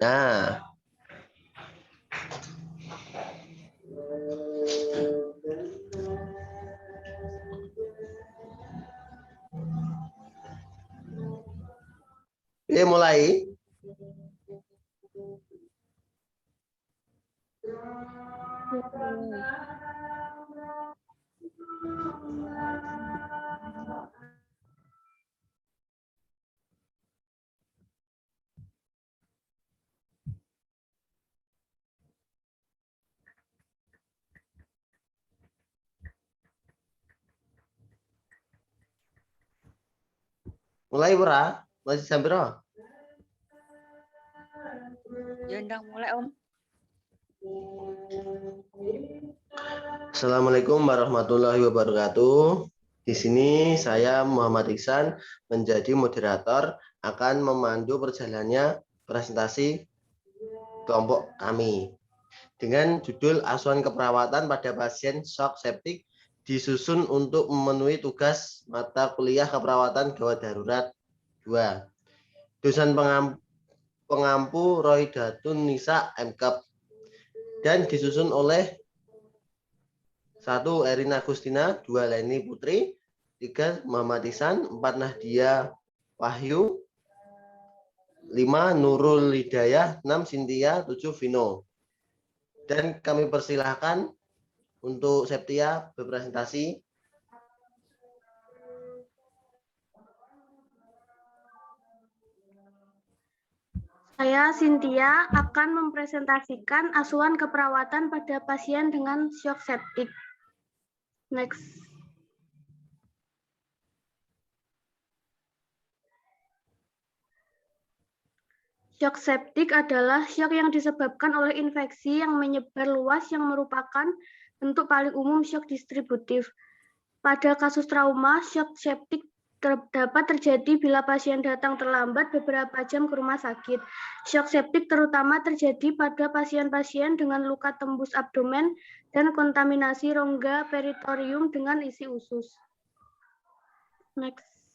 Nah, mulai. Mulai ora? Masih sampai ora? Ya ndang mulai Om. Assalamualaikum warahmatullahi wabarakatuh. Di sini saya Muhammad Iksan menjadi moderator akan memandu perjalanannya presentasi kelompok kami dengan judul asuhan keperawatan pada pasien shock septic disusun untuk memenuhi tugas mata kuliah keperawatan gawat darurat 2. Dosen pengampu Rohidatun Nisa MKep dan disusun oleh 1. Erina Agustina, 2. Leni Putri, 3. Muhammad Ihsan, 4. Nahdia Wahyu, 5. Nurul Hidayah, 6. Cynthia, 7. Vino. Dan kami persilahkan untuk Septia berpresentasi. Saya Cynthia akan mempresentasikan asuhan keperawatan pada pasien dengan shock septic. Next. Shock septic adalah shock yang disebabkan oleh infeksi yang menyebar luas yang merupakan bentuk paling umum shock distributif. Pada kasus trauma, shock septic dapat terjadi bila pasien datang terlambat beberapa jam ke rumah sakit. Shock septic terutama terjadi pada pasien-pasien dengan luka tembus abdomen dan kontaminasi rongga peritorium dengan isi usus. Next.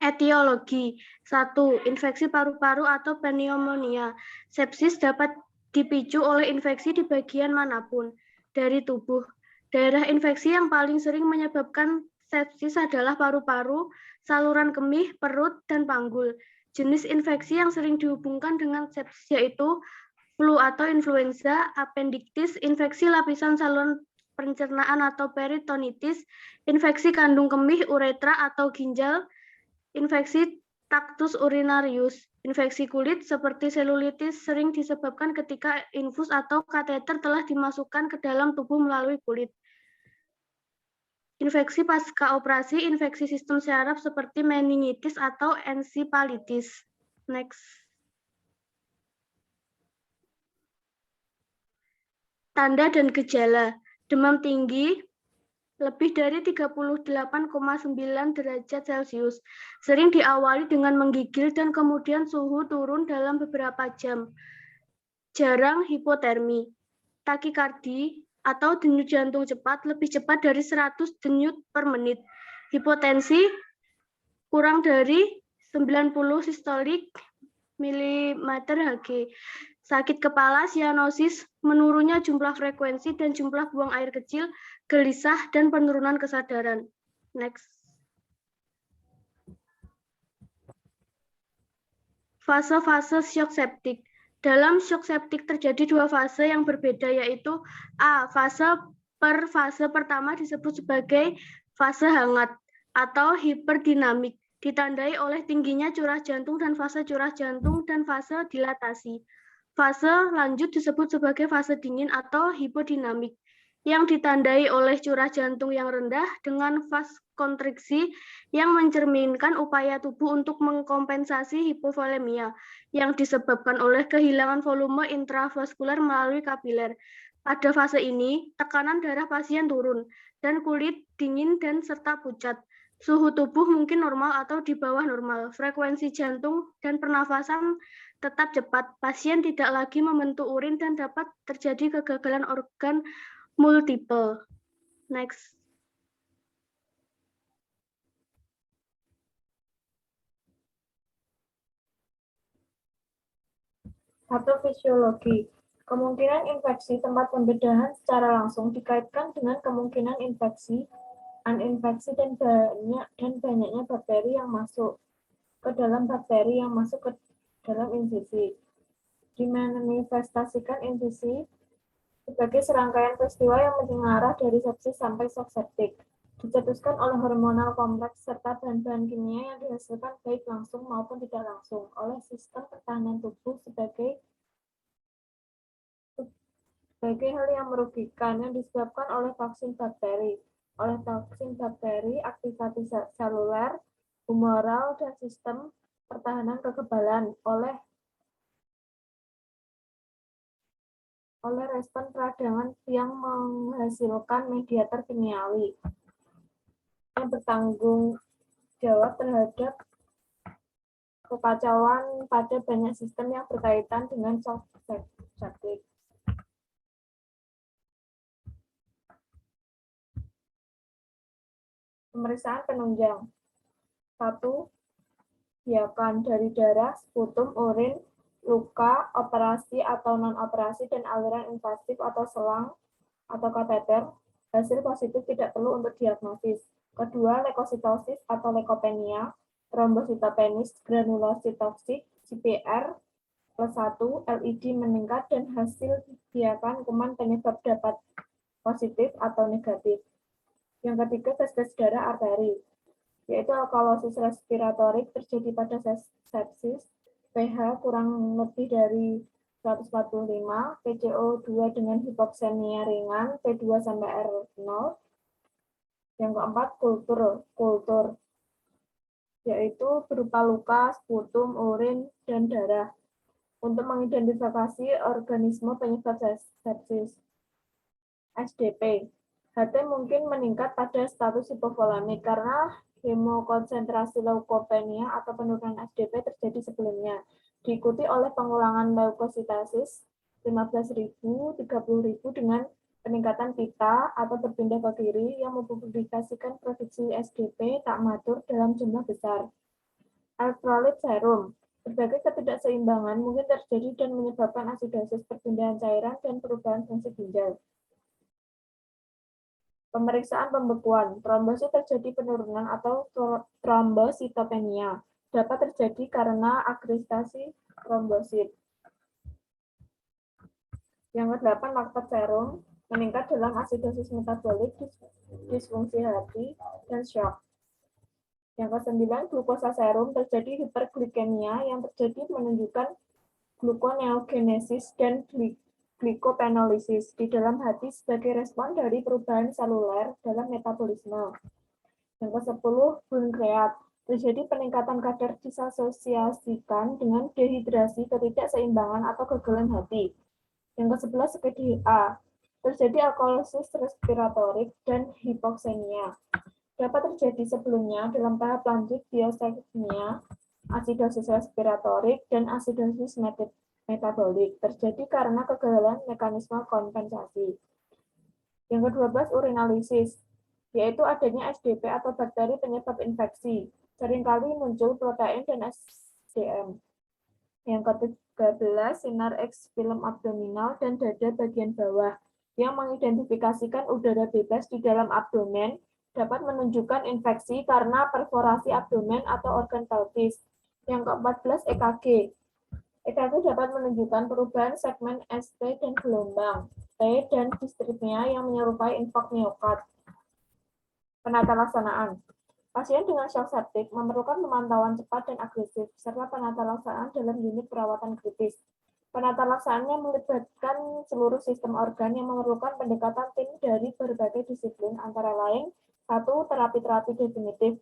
Etiologi. 1. Infeksi paru-paru atau pneumonia. Sepsis dapat dipicu oleh infeksi di bagian manapun dari tubuh. Daerah infeksi yang paling sering menyebabkan sepsis adalah paru-paru, saluran kemih, perut, dan panggul. Jenis infeksi yang sering dihubungkan dengan sepsis yaitu flu atau influenza, appendiktis, infeksi lapisan saluran pencernaan atau peritonitis, infeksi kandung kemih, uretra atau ginjal, infeksi tractus urinarius. Infeksi kulit seperti selulitis sering disebabkan ketika infus atau kateter telah dimasukkan ke dalam tubuh melalui kulit. Infeksi pasca operasi, infeksi sistem syaraf seperti meningitis atau ensifalitis. Next. Tanda dan gejala. Demam tinggi lebih dari 38,9 derajat Celcius. Sering diawali dengan menggigil dan kemudian suhu turun dalam beberapa jam. Jarang hipotermi. Takikardi atau denyut jantung cepat lebih cepat dari 100 denyut per menit. Hipotensi kurang dari 90 sistolik mm/Hg. Sakit kepala, sianosis, menurunnya jumlah frekuensi dan jumlah buang air kecil, gelisah, dan penurunan kesadaran. Next. Fase-fase shock septic. Dalam shock septic terjadi dua fase yang berbeda, yaitu A. Fase pertama disebut sebagai fase hangat atau hiperdinamik, ditandai oleh tingginya curah jantung dan fase curah jantung dan fase dilatasi. Fase lanjut disebut sebagai fase dingin atau hipodinamik, yang ditandai oleh curah jantung yang rendah dengan vaskokonstriksi yang mencerminkan upaya tubuh untuk mengkompensasi hipovolemia yang disebabkan oleh kehilangan volume intravaskular melalui kapiler. Pada fase ini, tekanan darah pasien turun dan kulit dingin dan serta pucat. Suhu tubuh mungkin normal atau di bawah normal. Frekuensi jantung dan pernafasan tetap cepat. Pasien tidak lagi membentuk urin dan dapat terjadi kegagalan organ multiple. Next. Patofisiologi. Kemungkinan infeksi tempat pembedahan secara langsung dikaitkan dengan kemungkinan infeksi, aninfeksi, dan banyaknya bakteri yang masuk ke dalam insisi. Dimanifestasikan insisi sebagai serangkaian peristiwa yang mengarah dari sepsis sampai shock septik. Dicetuskan oleh hormonal kompleks serta bahan-bahan kimia yang dihasilkan baik langsung maupun tidak langsung oleh sistem pertahanan tubuh sebagai hal yang merugikan yang disebabkan oleh toksin bakteri, aktivasi seluler, humoral, dan sistem pertahanan kekebalan oleh respon peradangan yang menghasilkan mediator kimiawi yang bertanggung jawab terhadap kekacauan pada banyak sistem yang berkaitan dengan shock septic. Pemeriksaan penunjang. 1. Biakan dari darah, sputum, urin, luka, operasi atau non-operasi, dan aliran invasif atau selang atau kateter. Hasil positif tidak perlu untuk diagnosis. Kedua, leukositosis atau leukopenia, trombositopenis, granulositoksik, CPR +1, LED meningkat, dan hasil biakan kuman penyebab dapat positif atau negatif. Yang ketiga, tes darah arteri, yaitu alkalosis respiratorik terjadi pada sepsis, pH kurang lebih dari 145, PCO2 dengan hipoksemia ringan, P2 sampai R0. Yang keempat, kultur, yaitu berupa luka, sputum, urin, dan darah, untuk mengidentifikasi organisme penyebab sepsis. SDP. HT mungkin meningkat pada status hipovolemik karena hemokonsentrasi leukopenia atau penurunan SDP terjadi sebelumnya, diikuti oleh pengulangan leukositosis 15.000, 30.000 dengan peningkatan pita atau berpindah ke kiri yang mempublikasikan produksi SDP tak matur dalam jumlah besar. Elektrolit serum. Berbagai ketidakseimbangan mungkin terjadi dan menyebabkan asidosis, perpindahan cairan, dan perubahan fungsi ginjal. Pemeriksaan pembekuan. Trombosit terjadi penurunan atau trombositopenia. Dapat terjadi karena agregasi trombosit. Yang ke-8, laktat serum. Meningkat dalam asidosis metabolik, disfungsi hati, dan shock. Yang ke-9, glukosa serum. Terjadi hiperglikemia yang terjadi menunjukkan gluconeogenesis dan glikopenolisis di dalam hati sebagai respon dari perubahan seluler dalam metabolisme. Yang ke-10, bunkreat. Terjadi peningkatan kadar disasosiasikan dengan dehidrasi, ketidakseimbangan, atau gagalan hati. Yang ke-11, PDA. Terjadi alkalosis respiratorik dan hipoksemia. Dapat terjadi sebelumnya dalam tahap lanjut biosekmia, asidosis respiratorik, dan asidosis metabolik terjadi karena kegagalan mekanisme kompensasi. Yang ke-12, urinalisis, yaitu adanya SDP atau bakteri penyebab infeksi. Seringkali muncul protein dan SDM. Yang ke-13, sinar X film abdominal dan dada bagian bawah yang mengidentifikasikan udara bebas di dalam abdomen dapat menunjukkan infeksi karena perforasi abdomen atau organ pelvis. Yang ke-14, EKG. EKG dapat menunjukkan perubahan segmen ST dan gelombang T dan distritmia yang menyerupai infark miokard. Penata laksanaan. Pasien dengan shock septic memerlukan pemantauan cepat dan agresif, serta penata laksanaan dalam unit perawatan kritis. Penata laksanaannya melibatkan seluruh sistem organ yang memerlukan pendekatan tim dari berbagai disiplin, antara lain 1. Terapi-terapi definitif,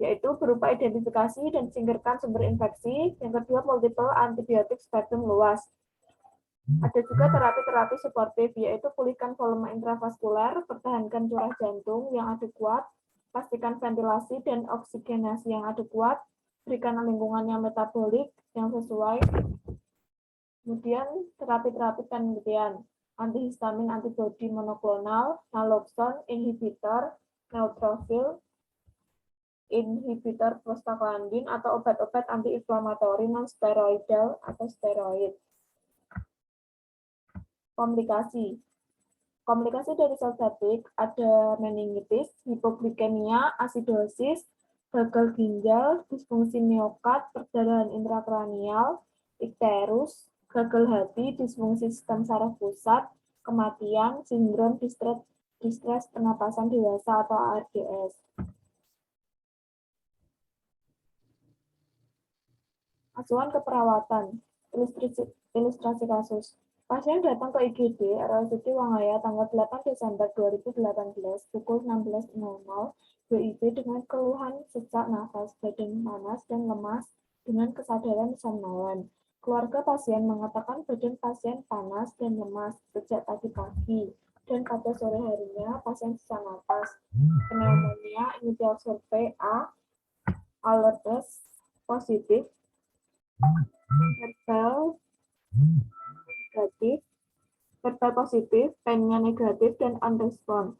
yaitu berupa identifikasi dan singkirkan sumber infeksi. Yang kedua, multiple antibiotik spektrum luas. Ada juga terapi-terapi suportif, yaitu pulihkan volume intravaskular, pertahankan curah jantung yang adekuat, pastikan ventilasi dan oksigenasi yang adekuat, berikan lingkungan yang metabolik yang sesuai. Kemudian terapi-terapi penelitian, antihistamin antibodi monoklonal, naloxone, inhibitor, neutrofil, inhibitor prostaglandin atau obat-obat antiinflamatori non-steroidal atau steroid. Komplikasi. Komplikasi dari sel septik ada meningitis, hipoglikemia, asidosis, gagal ginjal, disfungsi miokard, perdarahan intrakranial, ikterus, gagal hati, disfungsi sistem saraf pusat, kematian, sindrom distres pernapasan dewasa atau ARDS. Asuhan keperawatan, ilustrasi kasus. Pasien datang ke IGD RSUD Wangaya tanggal 8 Desember 2018 pukul 16.00 WIB dengan keluhan sesak nafas, badan panas dan lemas dengan kesadaran somnolen. Keluarga pasien mengatakan badan pasien panas dan lemas sejak tadi pagi dan pada sore harinya pasien sesak nafas, pneumonia, initial survei A, alertness positif, verbal positif, pennya negatif, dan unrespon.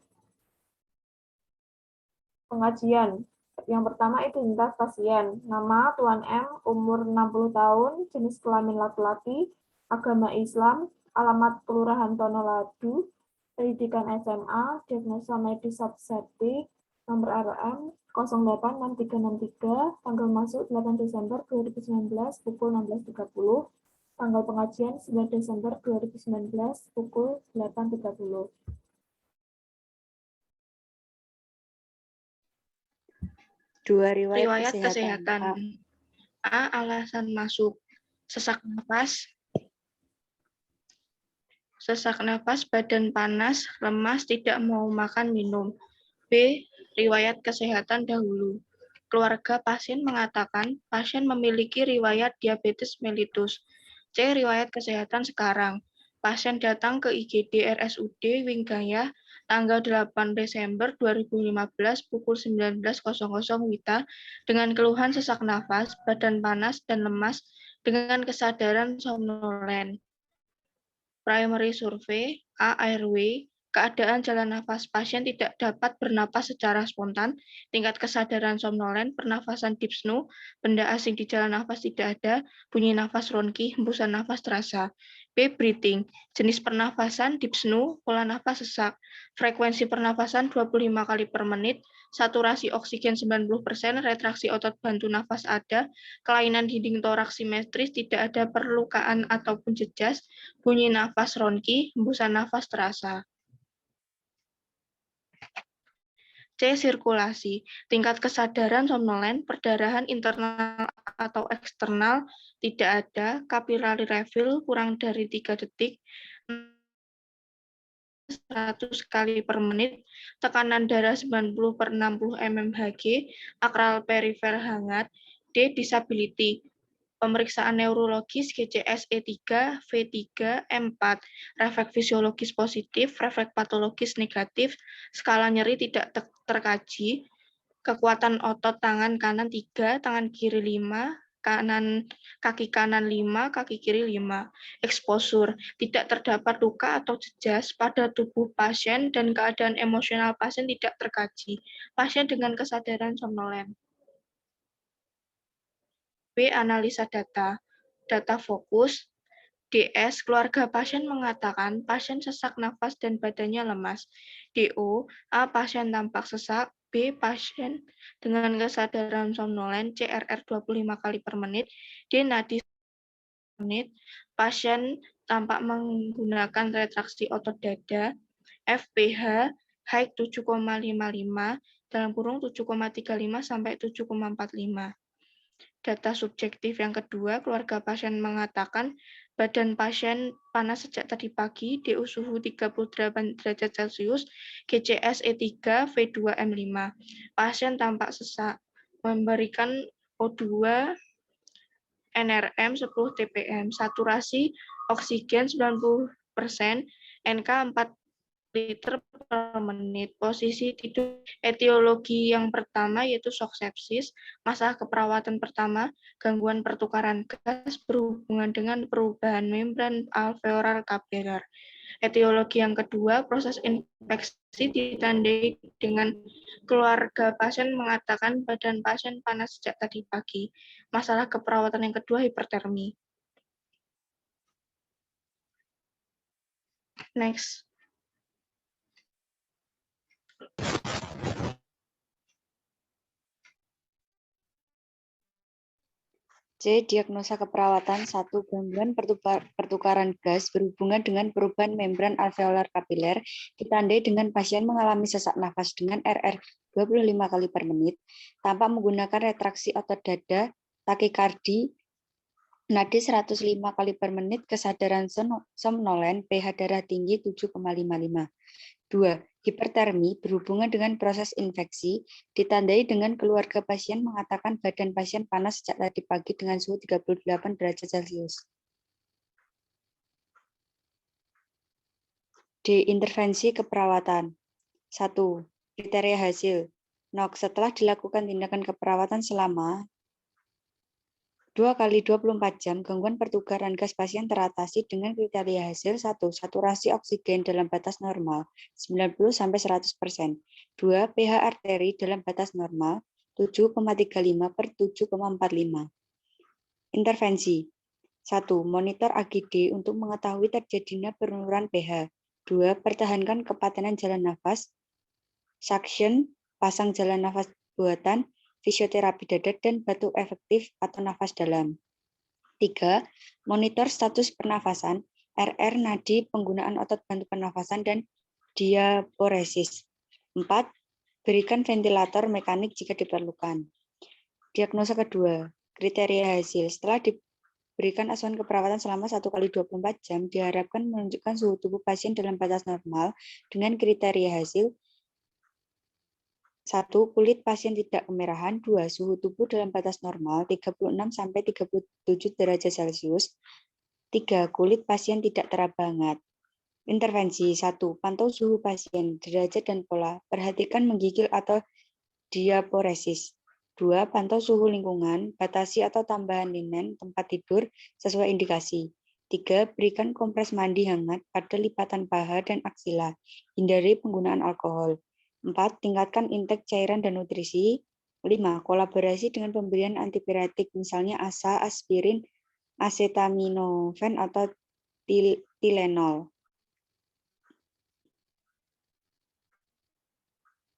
Pengajian. Yang pertama identitas pasien. Nama Tuan M, umur 60 tahun, jenis kelamin laki-laki, agama Islam, alamat Kelurahan Tonoladu, pendidikan SMA, diagnosa medis septik, nomor RM 086363, tanggal masuk 8 Desember 2019 pukul 16.30, tanggal pengajian 9 Desember 2019 pukul 8.30. Dua Riwayat kesehatan. A. A. Alasan masuk. Sesak nafas, badan panas, lemas, tidak mau makan minum. B. Riwayat kesehatan dahulu. Keluarga pasien mengatakan pasien memiliki riwayat diabetes mellitus. C. Riwayat kesehatan sekarang. Pasien datang ke IGD RSUD Winggaya tanggal 8 Desember 2015 pukul 19.00 WITA dengan keluhan sesak nafas, badan panas, dan lemas dengan kesadaran somnolen. Primary survey, A. Airway, keadaan jalan nafas pasien tidak dapat bernapas secara spontan, tingkat kesadaran somnolen, pernafasan dyspnoe, benda asing di jalan nafas tidak ada, bunyi nafas ronki, hembusan nafas terasa. B. Breathing, jenis pernafasan dyspnoe, pola nafas sesak, frekuensi pernafasan 25 kali per menit, saturasi oksigen 90%, retraksi otot bantu nafas ada, kelainan dinding toraks simetris, tidak ada perlukaan ataupun jejas, bunyi nafas ronki, hembusan nafas terasa. C. Sirkulasi, tingkat kesadaran somnolen, perdarahan internal atau eksternal tidak ada, capillary refill kurang dari 3 detik, 100 kali per menit, tekanan darah 90/60 mmHg, akral perifer hangat. D. Disability, pemeriksaan neurologis GCS E3, V3, M4, refleks fisiologis positif, refleks patologis negatif, skala nyeri tidak terkaji, kekuatan otot tangan kanan 3, tangan kiri 5, kaki kanan 5, kaki kiri 5. Exposure, tidak terdapat luka atau jejas pada tubuh pasien dan keadaan emosional pasien tidak terkaji. Pasien dengan kesadaran somnolen. B. Analisa data. Data fokus. DS. Keluarga pasien mengatakan pasien sesak nafas dan badannya lemas. DO. A. Pasien tampak sesak. B. Pasien dengan kesadaran somnolen. CRR 25 kali per menit. D. Nadi menit. Pasien tampak menggunakan retraksi otot dada. FPH height 7,55 dalam kurung 7,35 sampai 7,45. Data subjektif yang kedua, keluarga pasien mengatakan badan pasien panas sejak tadi pagi, DU suhu 38 derajat Celcius, GCS E3, V2M5. Pasien tampak sesak, memberikan O2, NRM 10 TPM, saturasi oksigen 90%, NK liter per menit. Posisi tidur etiologi yang pertama yaitu shock sepsis. Masalah keperawatan pertama, gangguan pertukaran gas berhubungan dengan perubahan membran alveolar kapiler. Etiologi yang kedua, proses infeksi ditandai dengan keluarga pasien mengatakan badan pasien panas sejak tadi pagi. Masalah keperawatan yang kedua, hipertermi. Next. C. Diagnosa keperawatan 1. Gangguan pertukaran gas berhubungan dengan perubahan membran alveolar kapiler ditandai dengan pasien mengalami sesak nafas dengan RR 25 kali per menit tanpa menggunakan retraksi otot dada, takikardi, nadi 105 kali per menit, kesadaran somnolen, pH darah tinggi 7,55. 2. Hipertermi berhubungan dengan proses infeksi, ditandai dengan keluarga pasien mengatakan badan pasien panas sejak tadi pagi dengan suhu 38 derajat Celcius. D. Intervensi keperawatan. 1. Kriteria hasil. NOK, setelah dilakukan tindakan keperawatan selama 2 kali 24 jam, gangguan pertukaran gas pasien teratasi dengan kriteria hasil 1. Saturasi oksigen dalam batas normal 90-100%. 2. pH arteri dalam batas normal 7,35 per 7,45. Intervensi 1. Monitor AGD untuk mengetahui terjadinya penurunan pH. 2. Pertahankan kepatenan jalan nafas, suction, pasang jalan nafas buatan, fisioterapi dada, dan batuk efektif atau nafas dalam. 3. Monitor status pernafasan, RR nadi, penggunaan otot bantu pernafasan, dan diaporesis. 4. Berikan ventilator mekanik jika diperlukan. Diagnosa kedua, kriteria hasil. Setelah diberikan asuhan keperawatan selama 1 kali 24 jam, diharapkan menunjukkan suhu tubuh pasien dalam batas normal dengan kriteria hasil 1. Kulit pasien tidak kemerahan. 2. Suhu tubuh dalam batas normal 36-37 derajat Celcius. 3. Kulit pasien tidak terabangat. Intervensi 1. Pantau suhu pasien, derajat dan pola. Perhatikan menggigil atau diaporesis. 2. Pantau suhu lingkungan, batasi atau tambahan linen tempat tidur sesuai indikasi. 3. Berikan kompres mandi hangat pada lipatan paha dan aksila. Hindari penggunaan alkohol. 4. Tingkatkan intake cairan dan nutrisi. 5. Kolaborasi dengan pemberian antipiretik, misalnya ASA, aspirin, acetaminophen, atau Tylenol.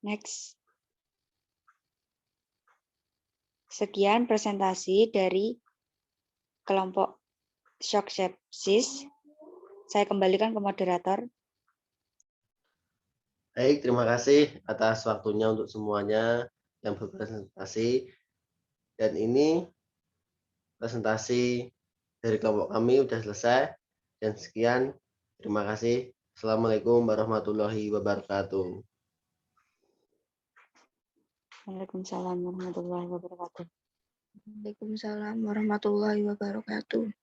Next. Sekian presentasi dari kelompok shock sepsis. Saya kembalikan ke moderator. Baik, terima kasih atas waktunya untuk semuanya yang berpresentasi. Dan ini presentasi dari kelompok kami sudah selesai. Dan sekian, terima kasih. Assalamualaikum warahmatullahi wabarakatuh. Waalaikumsalam warahmatullahi wabarakatuh. Waalaikumsalam warahmatullahi wabarakatuh.